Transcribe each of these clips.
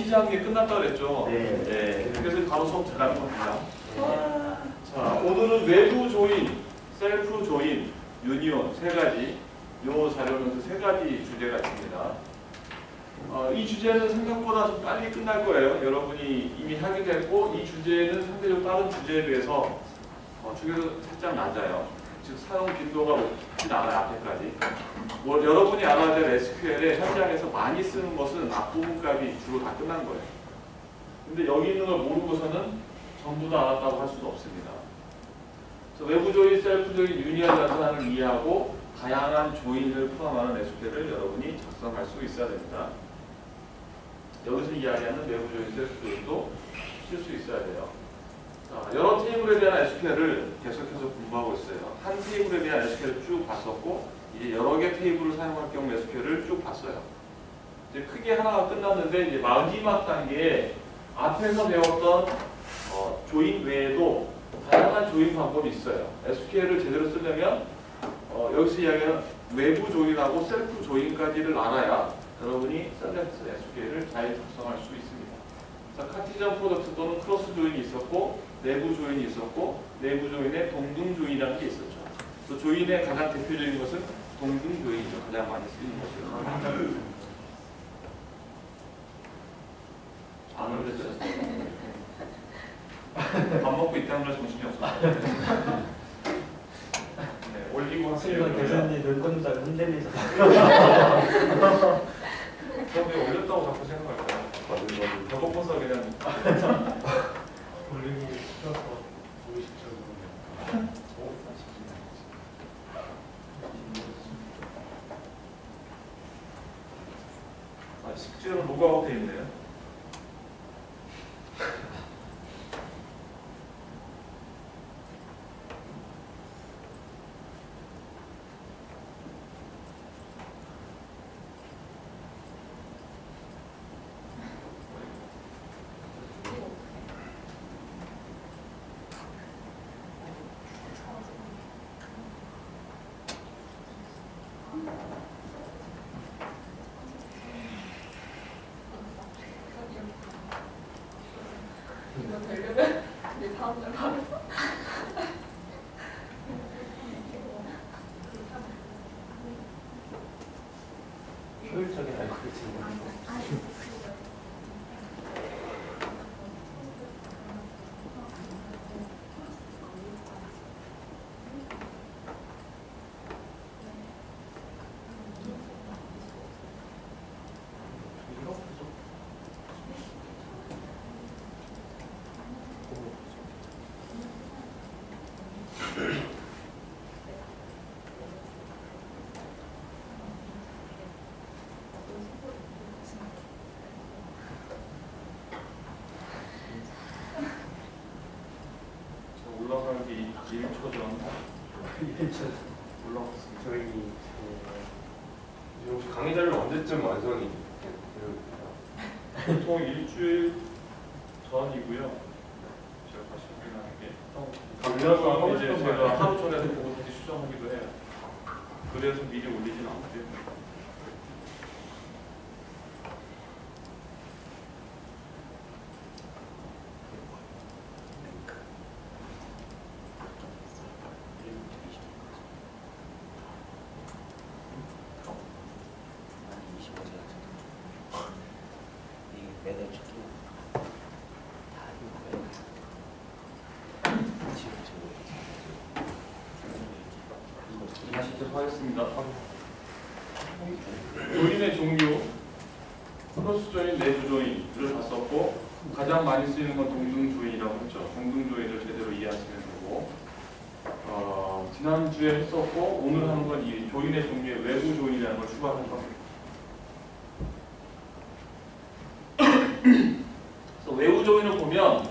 퀴즈 한 개 끝났다 그랬죠? 네. 네. 그래서 바로 수업 들어가는 겁니다. 자, 오늘은 외부 조인, 셀프 조인, 유니온 세 가지, 요 자료는 그 세 가지 주제가 있습니다. 이 주제는 생각보다 좀 빨리 끝날 거예요. 여러분이 이미 하기도 했고, 이 주제는 상대적으로 다른 주제에 비해서 주기도 살짝 낮아요. 즉 사용 빈도가 높진 않아요. 앞에까지. 여러분이 알아야 될 SQL에 현장에서 많이 쓰는 것은 앞부분 값이 주로 다 끝난 거예요. 근데 여기 있는 걸 모르고서는 전부 다 알았다고 할 수도 없습니다. 그래서 외부 조인, 셀프 조인, 유니언 나타나는 이해하고 다양한 조인을 포함하는 SQL을 여러분이 작성할 수 있어야 됩니다. 여기서 이야기하는 외부 조인, 셀프 조인도 쓸 수 있어야 돼요. 자, 여러 테이블에 대한 SQL을 계속해서 공부하고 있어요. 한 테이블에 대한 SQL을 쭉 봤었고, 이제 여러 개 테이블을 사용할 경우 SQL을 쭉 봤어요. 이제 크게 하나가 끝났는데, 이제 마지막 단계에 앞에서 배웠던 조인 외에도 다양한 조인 방법이 있어요. SQL을 제대로 쓰려면 여기서 이야기하는 외부 조인하고 셀프 조인까지를 알아야 여러분이 셀렉트 SQL을 잘 작성할 수 있습니다. 자, 카티전 프로덕트 또는 크로스 조인이 있었고, 내부 조인이 있었고, 내부 조인에 동등 조인이라는 게 있었죠. 또 조인의 가장 대표적인 것은 동등 조인이죠. 가장 많이 쓰이는 것이요. 안 올렸어요. 밥 먹고 있다는 걸 정신이 없어요. 네, 올리고 학생과 교수님 눈동자 흔들리죠. 처음에 올렸다고 자꾸 생각할까요? 벽고서 그냥 올리기 시켜서 보이시죠? 식재료는 로그아웃 돼 있네요. 이거 되려면 내 다음날 바로 효율적인 알고리즘. 올라가기 1초 전 올라갔습니다. 저희 혹시 강의 자료를 언제쯤 완성이 되는가요? 보통 일주일 전이고요. 제가 다시 확인하는 게 강의라서 이제 제가 하루 전에도 보고 다시 수정하기도 해요. 그래서 미리 올리진 않고요. 다시 하겠습니다. 조인의 종류, 크로스 조인, 내부 조인을 봤었고, 가장 많이 쓰이는 건 동등 조인이라고 했죠. 동등 조인을 제대로 이해하시면 되고, 지난주에 했었고, 오늘 하는 건 이 조인의 종류에 외부 조인이라는 걸 추가하는 겁니다. 그래서 외부 조인을 보면,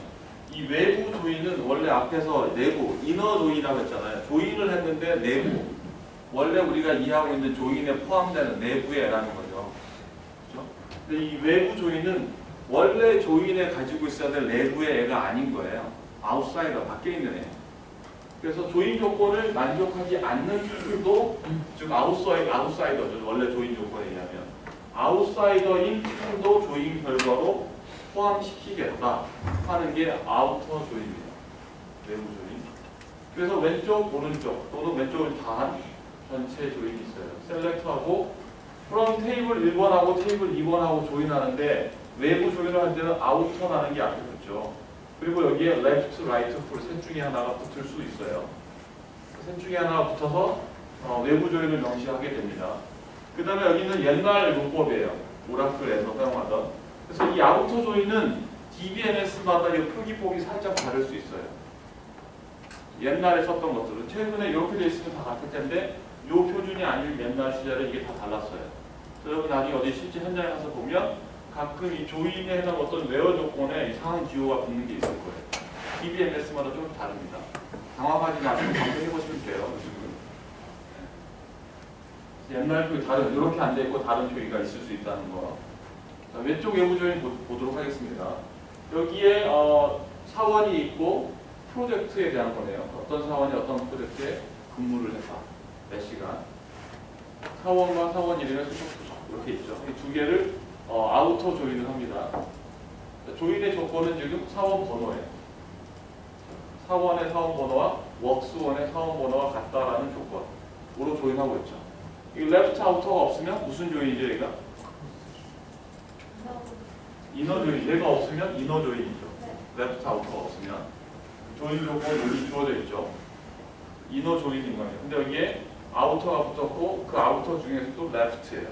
이 외부 조인은 원래 앞에서 내부, 이너 조인이라고 했잖아요. 조인을 했는데 내부. 원래 우리가 이해하고 있는 조인에 포함되는 내부의 애라는 거죠. 그렇죠? 근데 이 외부 조인은 원래 조인에 가지고 있어야 될 내부의 애가 아닌 거예요. 아웃사이더, 밖에 있는 애. 그래서 조인 조건을 만족하지 않는 툴도 즉 아웃사이더죠. 원래 조인 조건에 의하면. 아웃사이더인 툴도 조인 결과로 포함시키겠다 하는 게 아우터 조인입니다. 외부 조인. 그래서 왼쪽, 오른쪽 또는 왼쪽을 다한 전체 조인이 있어요. 셀렉트하고 from 테이블 1번하고 테이블 2번하고 조인하는데 외부 조인을 할 때는 아우터라는 게 앞에 붙죠. 그리고 여기에 left, right, full 셋 중에 하나가 붙을 수 있어요. 셋 중에 하나가 붙어서 외부 조인을 명시하게 됩니다. 그 다음에 여기는 옛날 문법이에요. 오라클에서 사용하던. 그래서 이 아우터 조인은 DBMS마다 이 표기법이 살짝 다를 수 있어요. 옛날에 썼던 것들은 최근에 이렇게 돼 있으면 다 같을 텐데 이 표준이 아닐 옛날 시절에 이게 다 달랐어요. 그래서 여러분 나중에 어디 실제 현장에 가서 보면 가끔 이 조인에 해당 어떤 웨어 조건에 이상한 기호가 붙는 게 있을 거예요. DBMS마다 좀 다릅니다. 당황하지 마시고 감정해보시면 돼요. 옛날 표기 다른 이렇게 안 돼 있고 다른 표기가 있을 수 있다는 거. 자, 왼쪽 외부 조인 보도록 하겠습니다. 여기에 사원이 있고 프로젝트에 대한 거네요. 어떤 사원이 어떤 프로젝트에 근무를 했다. 몇 시간. 사원과 사원 이름의 수석수석 이렇게 있죠. 이 두 개를 아우터 조인을 합니다. 조인의 조건은 지금 사원 번호예요. 사원의 사원 번호와 웍스원의 사원 번호와 같다라는 조건으로 조인하고 있죠. 이 레프트 아우터가 없으면 무슨 조인이죠, 얘가? 이너 조인. 얘가 없으면 이너 조인이죠. 레프트 아우터가 없으면 조인 조건 여기 주어져 있죠. 이너 조인인 거예요. 근데 여기에 아우터가 붙었고 그 아우터 중에서도 레프트예요.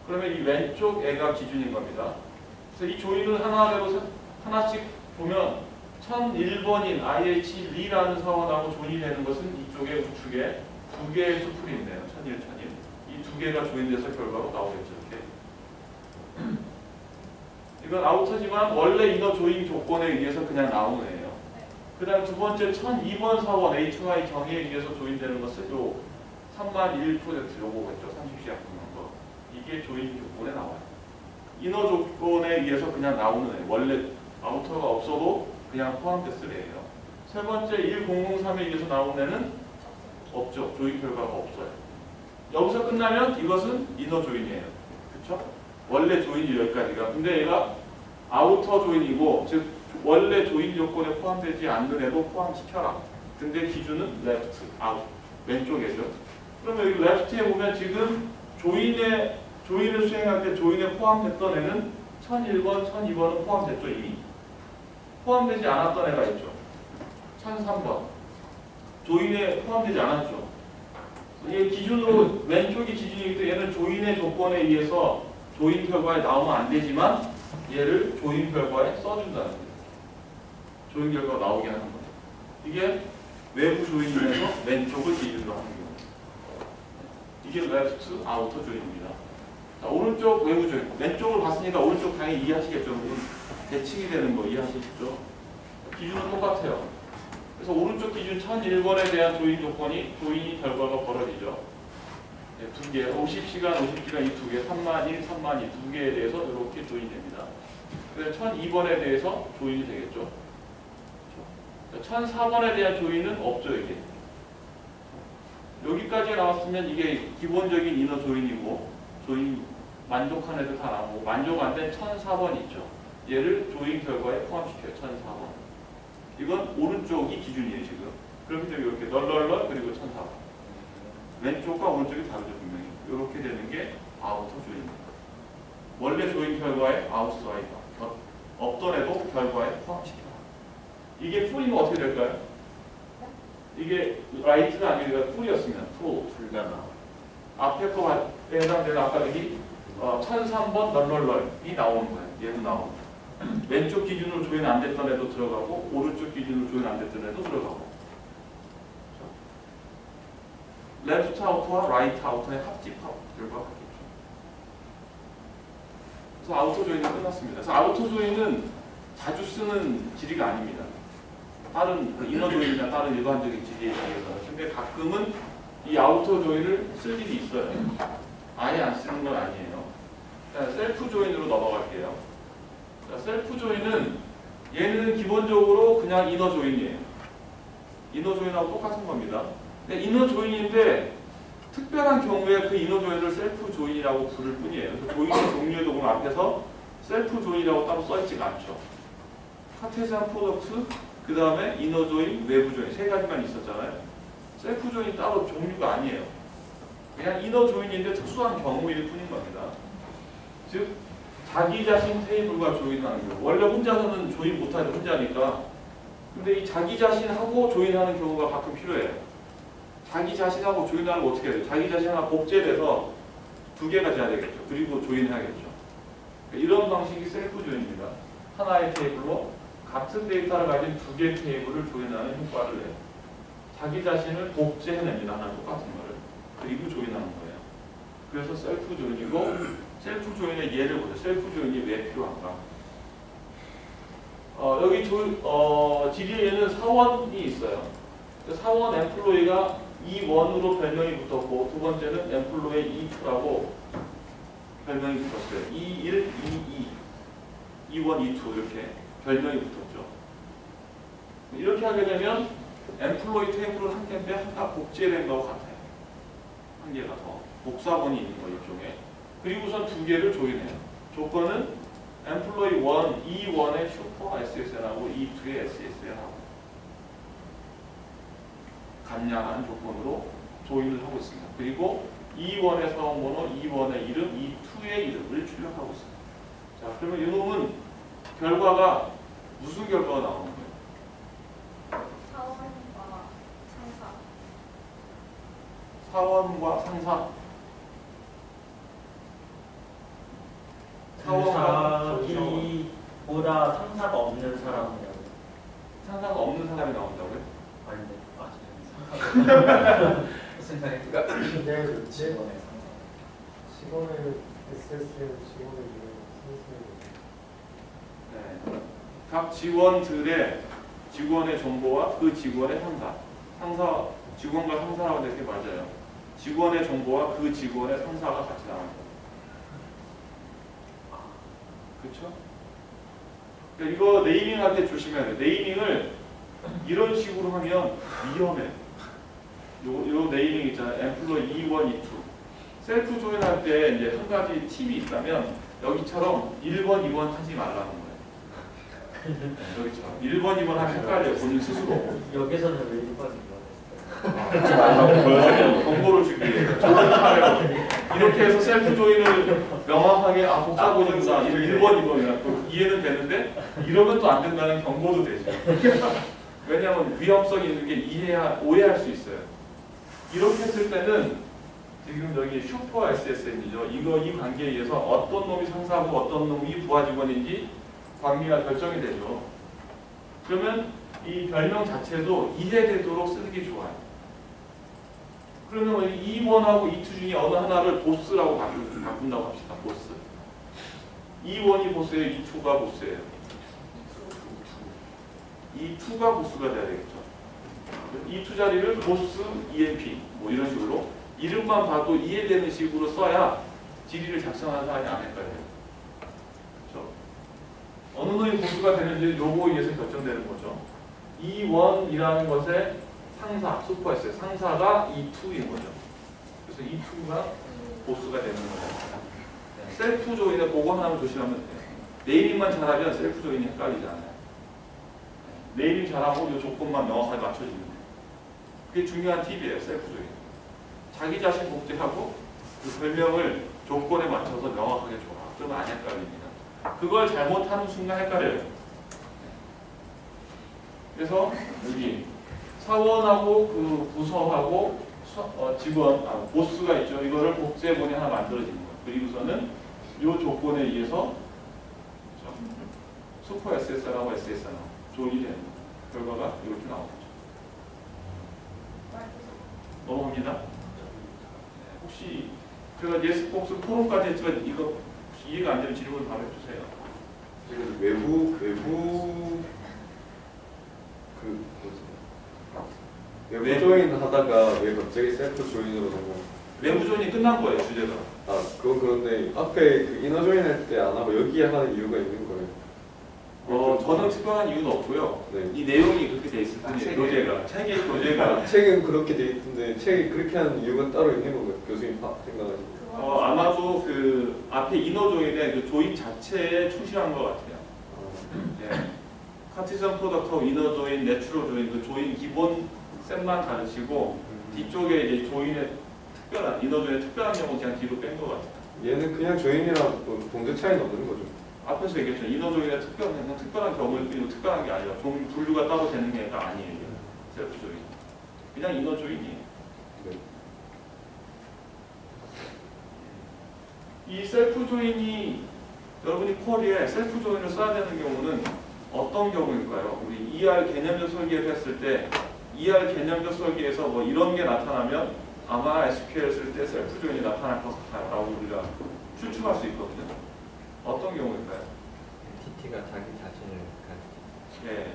그러면 이 왼쪽 애가 기준인 겁니다. 그래서 이 조인을 하나씩 보면 1001번인 IH 리라는 사원하고 조인이 되는 것은 이쪽에 우측에 두 개의 수풀이 있네요. 1001, 1001. 이 두 개가 조인돼서 결과로 나오겠죠. 이렇게. 이건 아우터지만 원래 이너 조인 조건에 의해서 그냥 나오는 애예요. 그 다음 두 번째 1002번 사원 HY 경에 의해서 조인되는 것은 요 3001 프로젝트 요거겠죠. 30시간 보는 거. 이게 조인 조건에 나와요. 이너 조건에 의해서 그냥 나오는 애. 원래 아우터가 없어도 그냥 포함됐을 애예요. 세 번째 1003에 의해서 나오는 애는 없죠. 조인 결과가 없어요. 여기서 끝나면 이것은 이너 조인이에요. 그렇죠? 원래 조인이 여기까지가. 근데 얘가 아우터 조인이고 즉 원래 조인 조건에 포함되지 않는 애도 포함시켜라. 근데 기준은 left, out. 왼쪽이죠. 그러면 여기 left에 보면 지금 조인을 수행할 때 조인에 포함됐던 애는 1001번, 1002번은 포함됐죠. 이미. 포함되지 않았던 애가 있죠. 1003번. 조인에 포함되지 않았죠. 이게 기준으로 왼쪽이 기준이기 때문에 얘는 조인의 조건에 의해서 조인 결과에 나오면 안 되지만 얘를 조인 결과에 써준다는 거예요. 조인 결과가 나오게 하는 거예요. 이게 외부 조인에서 왼쪽을 기준으로 하는 경우. 이게 레프트 아우터 조인입니다. 자, 오른쪽 외부 조인. 왼쪽을 봤으니까 오른쪽 당연히 이해하시겠죠. 여러분. 대칭이 되는 거 이해하시겠죠? 기준은 똑같아요. 그래서 오른쪽 기준 1001번에 대한 조인 조인이 결과가 벌어지죠. 네, 두 개, 50시간 이 두 개, 30,000, 30,000 두 개에 대해서 이렇게 조인됩니다. 그래서 1002번에 대해서 조인이 되겠죠. 1004번에 대한 조인은 없죠, 이게. 여기까지 나왔으면 이게 기본적인 이너 조인이고, 조인 만족한 애들 다 나오고, 만족 안 된 1004번 있죠. 얘를 조인 결과에 포함시켜요, 1004번. 이건 오른쪽이 기준이에요, 지금. 그렇기 때문에 이렇게 널널널 그리고 1004번. 왼쪽과 오른쪽이 다르죠, 분명히. 이렇게 되는 게 아우터 조인입니다. 원래 조인 결과에 아웃사이더. 없던 애도 결과에 포함시켜라. 이게 풀이면 어떻게 될까요? 이게 라이트가 아니라 풀이었으면 풀가 앞에 거에 해당되는 아까 여기 1003번 널널널이 나오는 거예요. 얘도 나오는 거예요. 왼쪽 기준으로 조인 안 됐던 애도 들어가고 오른쪽 기준으로 조인 안 됐던 애도 들어가고 레프트 아우터와 라이트 아우터의 합집합 결과가 하겠죠. 그래서 아우터 조인이 끝났습니다. 그래서 아우터 조인은 자주 쓰는 지리가 아닙니다. 다른 이너 조인이나 다른 일반적인 지리에 비해서. 근데 가끔은 이 아우터 조인을 쓸 일이 있어요. 아예 안 쓰는 건 아니에요. 자, 셀프 조인으로 넘어갈게요. 자, 셀프 조인은 얘는 기본적으로 그냥 이너 조인이에요. 이너 조인하고 똑같은 겁니다. 근데 이너 조인인데 특별한 경우에 그 이너 조인을 셀프 조인이라고 부를 뿐이에요. 그래서 조인의 종류에도 보면 앞에서 셀프 조인이라고 따로 써있지가 않죠. 카테시안 프로덕트, 그 다음에 이너 조인, 외부 조인 세 가지만 있었잖아요. 셀프 조인이 따로 종류가 아니에요. 그냥 이너 조인인데 특수한 경우일 뿐인 겁니다. 즉 자기 자신 테이블과 조인하는 경우. 원래 혼자서는 조인 못하죠. 혼자니까. 근데 이 자기 자신하고 조인하는 경우가 가끔 필요해요. 자기 자신하고 조인하는 거 어떻게 해야 돼요? 자기 자신 하나 복제돼서 두 개가 돼야 되겠죠. 그리고 조인해야겠죠. 이런 방식이 셀프 조인입니다. 하나의 테이블로 같은 데이터를 가진 두 개의 테이블을 조인하는 효과를 내요. 자기 자신을 복제해냅니다. 하나 똑같은 거를. 그리고 조인하는 거예요. 그래서 셀프 조인이고, 셀프 조인의 예를 보죠. 셀프 조인이 왜 필요한가? 여기 지리에는 사원이 있어요. 사원 엠플로이가 E1으로 별명이 붙었고, 두 번째는 엠플로이 E2라고 별명이 붙었어요. E1, E2, E1, E2 이렇게 별명이 붙었죠. 이렇게 하게 되면 엠플로이 테이블은 한 개인데 하나 복제된 것 같아요. 한 개가 더. 복사본이 있는 거 일종의. 그리고선 두 개를 조인해요. 조건은 엠플로이 1, E1의 슈퍼 SSN하고 E2의 SSN하고 같냐라는 조건으로 조인을 하고 있습니다. 그리고 E1의 사원번호, E1의 이름, E2의 이름을 출력하고 있습니다. 자, 그러면 이놈은 결과가 무슨 결과가 나오는 거예요? 사원과 상사. 사원과 자기보다 상사가 없는 사람이라고. 상사가 없는 사람이 나온다고요? 아닌데, 상사가 무슨 생각이 그냥 직원의 상사. 직원을 SSM 직원을 이런 선생님. 네. 각 직원들의 직원의 정보와 그 직원의 상사, 직원과 상사라고 되게 맞아요. 직원의 정보와 그 직원의 상사가 같이 나옵니다. 그렇죠? 그러니까 이거 네이밍 할 때 조심해야 돼요. 네이밍을 이런 식으로 하면 위험해. 요 네이밍 있잖아요. 엠플로이 E1, E2. 셀프 조인 할 때 이제 한 가지 팁이 있다면 여기처럼 1번, 2번 하지 말라는 거예요. 여기처럼 1번, 2번 하면 헷갈려요. 본인 스스로. 여기서는 왜 일반인가 하지 말라고 보여주면 정보를 주기 위해 이렇게 해서 셀프 조인을 명확하게 복사본이구나 1번, 2번이나 이해는 되는데 이러면 또 안 된다는 경고도 되죠. 왜냐하면 위험성이 있는 게 오해할 수 있어요. 이렇게 했을 때는 지금 여기 슈퍼 SSN이죠. 이 관계에 의해서 어떤 놈이 상사고 어떤 놈이 부하 직원인지 관계가 결정이 되죠. 그러면 이 별명 자체도 이해되도록 쓰는 게 좋아요. 그러면 E1하고 E2 중에 어느 하나를 보스라고 바꾼다고 합시다. 보스. E1이 보스예요? E2가 보스예요? E2가 보스가 돼야 되겠죠. E2 자리를 보스, EMP 뭐 이런 식으로 이름만 봐도 이해되는 식으로 써야 지리를 작성하는 사람이 안 헷갈려요. 그렇죠? 어느 놈이 보스가 되는지 요거에 의해서 결정되는 거죠. E1이라는 것의 상사, 슈퍼였어요. 상사가 E2인 거죠. 그래서 E2가 보스가 되는 거예요. 셀프 조인에 그거 하나만 조심하면 돼요. 네이밍만 잘하면 셀프 조인이 헷갈리지 않아요. 네이밍 잘하고 이 조건만 명확하게 맞춰주면 돼요. 그게 중요한 팁이에요. 셀프 조인. 자기 자신 복제하고 그 별명을 조건에 맞춰서 명확하게 줘라. 그러면 안 헷갈립니다. 그걸 잘못하는 순간 헷갈려요. 그래서 여기 사원하고 그 부서하고 직원, 보스가 있죠. 이거를 복제본이 하나 만들어지는 거예요. 그리고서는 이 조건에 의해서 슈퍼 SSR하고 SSR하고 조인이 되는 거예요. 결과가 이렇게 나오죠. 넘어갑니다. 네, 혹시 제가 예스폭스 토론까지 했지만 이거 혹시 이해가 안 되는 질문 바로 해주세요. 지금 외부 조인 하다가 왜 갑자기 셀프 조인으로 넘어? 외부 조인이 끝난 거예요, 주제가. 그건 그런데 앞에 그 이너 조인 할 때 안 하고 여기에 하는 이유가 있는 거예요. 저는 특별한 이유는 없고요. 네. 이 내용이 그렇게 돼 있을 뿐이에요. 교재가. 책의 교재가. 책은 그렇게 돼 있던데 책이 그렇게 하는 이유가 따로 있는 건가요? 교수님 생각하시고. 아마도 그 앞에 이너 조인의 그 조인 자체에 충실한 것 같아요. 네. 카티전 프로덕트 이너 조인, 내추럴 조인, 그 조인 기본 셋만 가르치고 뒤쪽에 이제 조인의 특별한 이너 조인의 특별한 경우 그냥 뒤로 뺀 것 같아요. 얘는 그냥 조인이랑 뭐 동작 차이는 없는 거죠. 앞에서 얘기했죠. 이너 조인의 특별한 경우일 뿐이고 특별한 게 아니라 종 분류가 따로 되는 게 아니에요. 이게. 셀프 조인. 그냥 이너 조인이에요. 네. 이 셀프 조인이 여러분이 쿼리에 셀프 조인을 써야 되는 경우는 어떤 경우일까요? 우리 ER 개념적 설계를 했을 때 ER 개념적 설계에서 뭐 이런 게 나타나면 아마 SQL 쓸 때 셀프 조인이 나타날 것 같아요 라고 우리가 추측할 수 있거든요. 어떤 경우일까요? 엔티티가 자기 자신을 가지고 예,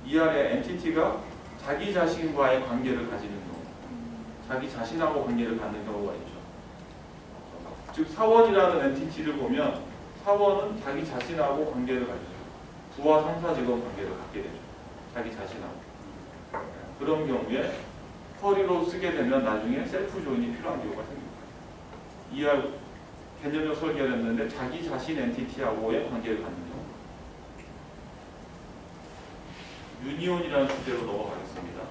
ER의 엔티티가 자기 자신과의 관계를 가지는 경우, 자기 자신하고 관계를 갖는 경우가 있죠. 즉 사원이라는 엔티티를 보면 사원은 자기 자신하고 관계를 가지죠. 부하 상사 직원 관계를 갖게 되죠. 자기 자신하고. 그런 경우에 쿼리로 쓰게 되면 나중에 셀프 조인이 필요한 경우가 생깁니다. ER 개념적 설계를 했는데 자기 자신 엔티티하고의 관계를 갖는 경우. 유니온이라는 주제로 넘어가겠습니다.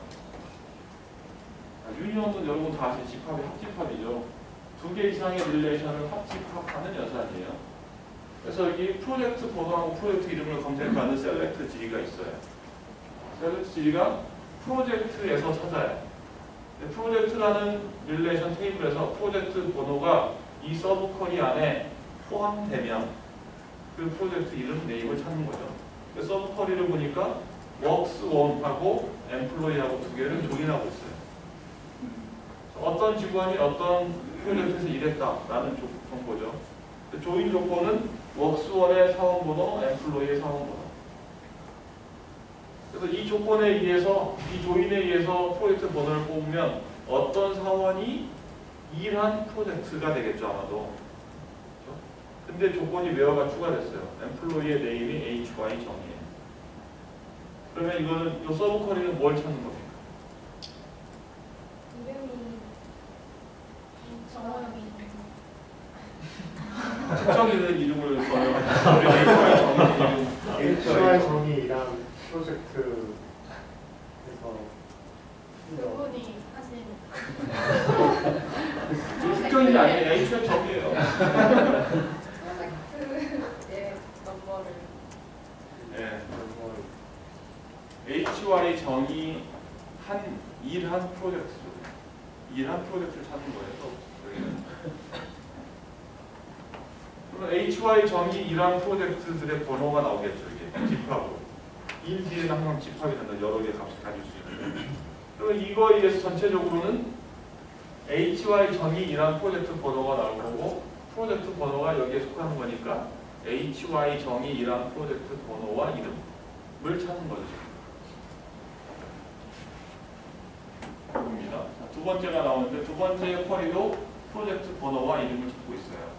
유니온은 여러분 다 아시는 집합의 합집합이죠. 두 개 이상의 릴레이션을 합집합하는 연산이에요. 그래서 여기 프로젝트 번호하고 프로젝트 이름을 검색하는 셀렉트 G가 있어요. 셀렉트 G가 프로젝트에서 찾아요. 프로젝트라는 릴레이션 테이블에서 프로젝트 번호가 이 서브 쿼리 안에 포함되면 그 프로젝트 이름 네임을 찾는 거죠. 서브 쿼리를 보니까 works1하고 employee하고 두 개를 조인하고 있어요. 어떤 직원이 어떤 프로젝트에서 일했다라는 정보죠. 조인 조건은 works1의 사원번호, employee의 사원번호. 그래서 이 조건에 의해서, 이 조인에 의해서 프로젝트 번호를 뽑으면 어떤 사원이 일한 프로젝트가 되겠죠, 아마도. 그렇죠? 근데 조건이 where가 추가됐어요. employee의 네임이 HY 정의예요. 그러면 이거는, 이 서브 쿼리는 뭘 찾는 겁니까? 이름이 정원이 특정인의 이름을 써요. HY 정의 이름. HY 정의랑 프로젝트에서 그분이 하신 특정인이 아니에요. HY 정의예요. 프로젝트의 넘버를 네. HY 정의 일한 프로젝트죠. 일한 프로젝트를 찾는 거예요. 그러면 HY 정의 일한 프로젝트들의 번호가 나오겠죠. 이게 집합으로. 인 뒤에는 항상 집합이 된다. 여러 개의 값을 가질 수 있는. 그러면 이거에 의해서 전체적으로는 HY 정의 일한 프로젝트 번호가 나올 거고 프로젝트 번호가 여기에 속하는 거니까 HY 정의 일한 프로젝트 번호와 이름을 찾는 거죠. 입니다. 두 번째가 나오는데 두 번째 쿼리도 프로젝트 번호와 이름을 찾고 있어요.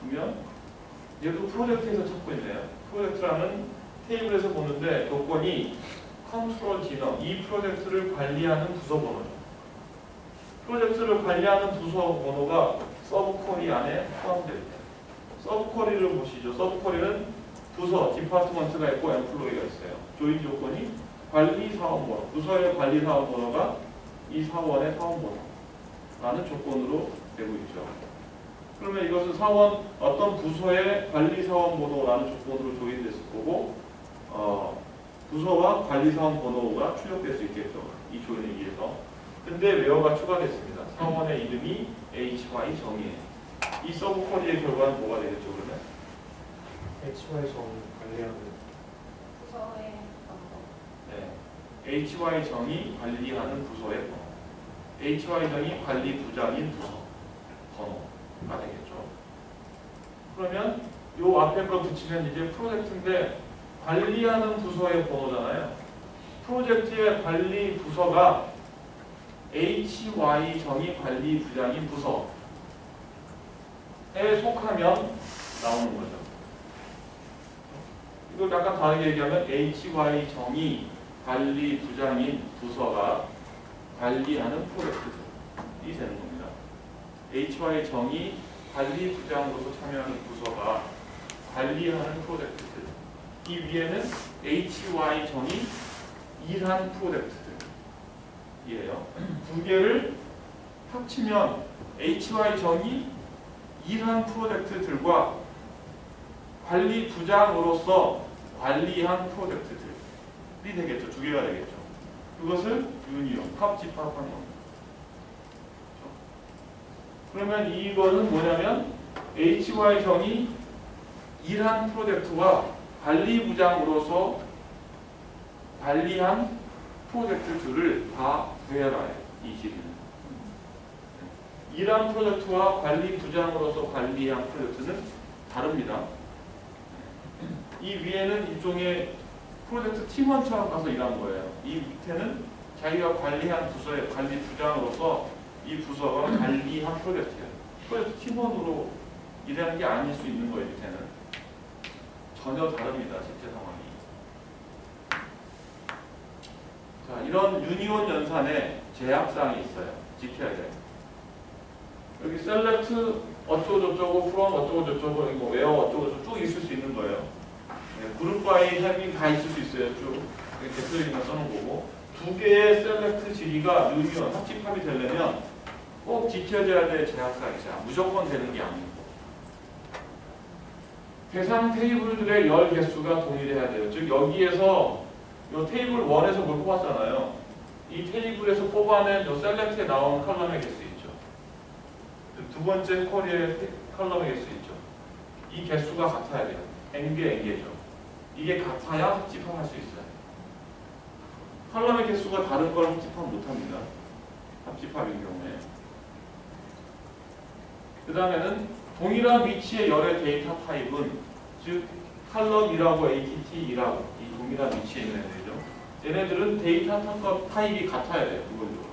그러면 얘도 프로젝트에서 찾고 있네요. 프로젝트라는 테이블에서 보는데 조건이 컨트롤 디너, 이 프로젝트를 관리하는 부서 번호죠. 프로젝트를 관리하는 부서 번호가 서브 쿼리 안에 포함되어 있다. 서브 쿼리를 보시죠. 서브 쿼리는 부서, 디파트먼트가 있고 엠플로이가 있어요. 조인 조건이 관리 사원 번호, 부서의 관리 사원 번호가 이 사원의 사원 번호라는 조건으로 되고 있죠. 그러면 이것은 사원, 어떤 부서의 관리 사원 번호라는 조건으로 조인됐을 거고, 부서와 관리 사원 번호가 출력될 수 있겠죠. 이 조인에 의해서. 근데 where가 추가됐습니다. 사원의 이름이 HY 정의예요. 이 서브 쿼리의 결과는 뭐가 되겠죠, 그러면? HY 정의 관리하는 부서의 넘버. 네. HY 정의 관리하는 부서의 번호. HY 정의 관리 부장인 부서 번호가 되겠죠. 그러면 요 앞에 거 붙이면 이제 프로젝트인데 관리하는 부서의 번호잖아요. 프로젝트의 관리 부서가 HY 정의 관리 부장인 부서에 속하면 나오는 거죠. 이걸 약간 다르게 얘기하면 HY 정의 관리 부장인 부서가 관리하는 프로젝트들이 되는 겁니다. HY 정의 관리 부장으로서 참여하는 부서가 관리하는 프로젝트들. 이 위에는 HY 정의 일한 프로젝트들이에요. 두 개를 합치면 HY 정의 일한 프로젝트들과 관리 부장으로서 관리한 프로젝트들이 되겠죠. 두 개가 되겠죠. 그것을 유니온, 합집합하는 겁니다. 그러면 이거는 뭐냐면 HY 정의 일한 프로젝트와 관리 부장으로서 관리한 프로젝트들을 다 구해라. 이 질문. 일한 프로젝트와 관리 부장으로서 관리한 프로젝트는 다릅니다. 이 위에는 일종의 프로젝트 팀원처럼 가서 일한 거예요. 이 밑에는 자기가 관리한 부서의 관리 부장으로서 이 부서가 관리한 프로젝트예요. 프로젝트 팀원으로 일하는 게 아닐 수 있는 거예요. 밑에는 전혀 다릅니다. 실제 상황이. 자, 이런 유니온 연산에 제약사항이 있어요. 지켜야 돼요. 여기 셀렉트 어쩌고저쩌고, 프롬 어쩌고저쩌고, 뭐 웨어 어쩌고저쩌고 쭉 있을 수 있는 거예요. 네, 그룹 바이 햄이 다 있을 수 있어요. 쭉 대표적인 써놓은 거고. 두 개의 셀렉트 지리가 유니온, 합집합이 되려면 꼭 지켜져야 될 제약사항이 있어요. 무조건 되는 게 아니고. 대상 테이블들의 열 개수가 동일해야 돼요. 즉 여기에서 이 테이블 1에서 뭘 뽑았잖아요. 이 테이블에서 뽑아낸 이 셀렉트에 나온 컬럼의 개수 있죠. 두 번째 쿼리의 컬럼의 개수 있죠. 이 개수가 같아야 돼요. n개, n개죠. 이게 같아야 합집합할 수 있어요. 컬럼의 개수가 다른 걸 합집합 못합니다. 합집합인 경우에. 그 다음에는 동일한 위치의 열의 데이터 타입은 즉 컬럼이라고 ATT이라고 이 동일한 위치에 있는 애들이죠. 얘네들은 데이터 타입이 같아야 돼요. 기본적으로.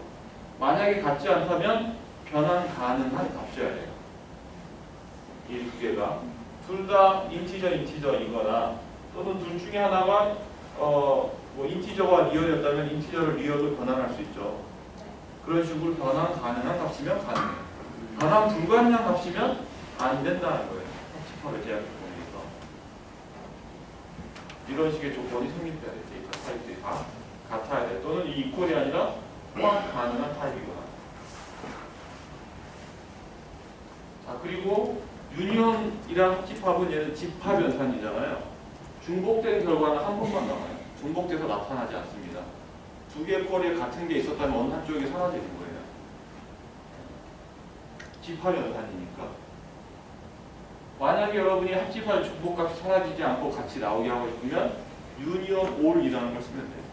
만약에 같지 않다면 변환 가능한 값이어야 돼요. 이 두 개가 둘 다 인티저이거나 또는 둘 중에 하나가 뭐 인티저가 리얼이었다면 인티저를 리얼로 변환할 수 있죠. 그런 식으로 변환 가능한 값이면 가능해요. 변환 불가능한 값이면 안 된다는 거예요. 합집합의 제약 조건에서 이런 식의 조건이 성립돼야 돼요. 데이터 타입들이 다 같아야 돼요. 또는 이 이퀄이 아니라 포함 가능한 타입이거나. 자, 그리고 유니온이랑 합집합은 얘는 집합 연산이잖아요. 중복된 결과는 한 번만 나와요. 중복돼서 나타나지 않습니다. 두 개의 쿼리에 같은 게 있었다면 어느 한쪽이 사라지는 거예요. 집합 연산이니까. 만약에 여러분이 합집합 중복값이 사라지지 않고 같이 나오게 하고 싶으면 유니온 올이라는 걸 쓰면 돼요.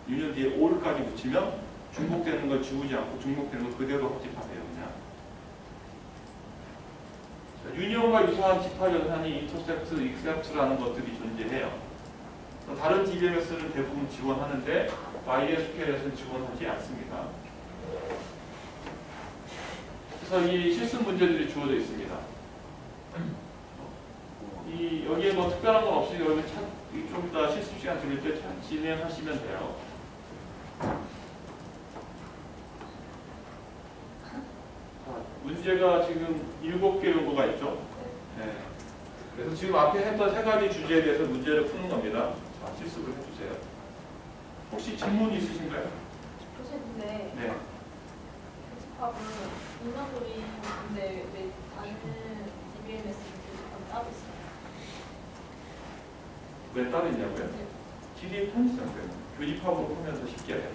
유니온 뒤에 올까지 붙이면 중복되는 걸 지우지 않고 중복되는 걸 그대로 합집합해요. 그냥. 자, 유니온과 유사한 집합 연산이 인터셉트, 익셉트라는 것들이 존재해요. 다른 DBMS는 대부분 지원하는데 MySQL에서는 지원하지 않습니다. 그래서 이 실습 문제들이 주어져 있습니다. 여기에 뭐 특별한 건 없으니 여러분 좀 이따 실습 시간 들릴 때 진행하시면 돼요. 문제가 지금 7개 정도가 있죠. 네. 그래서 지금 앞에 했던 3가지 주제에 대해서 문제를 푸는 겁니다. 자, 실습을 해주세요. 혹시 질문 있으신가요? 교수님인데 네. 교집합은 인어소리인데 왜 다른 DBMS 교집합은 따로 있어요? 왜 따로 있냐고요? 네. 길이의 편의성 때문에. 교집합으로 하면서 쉽게 알게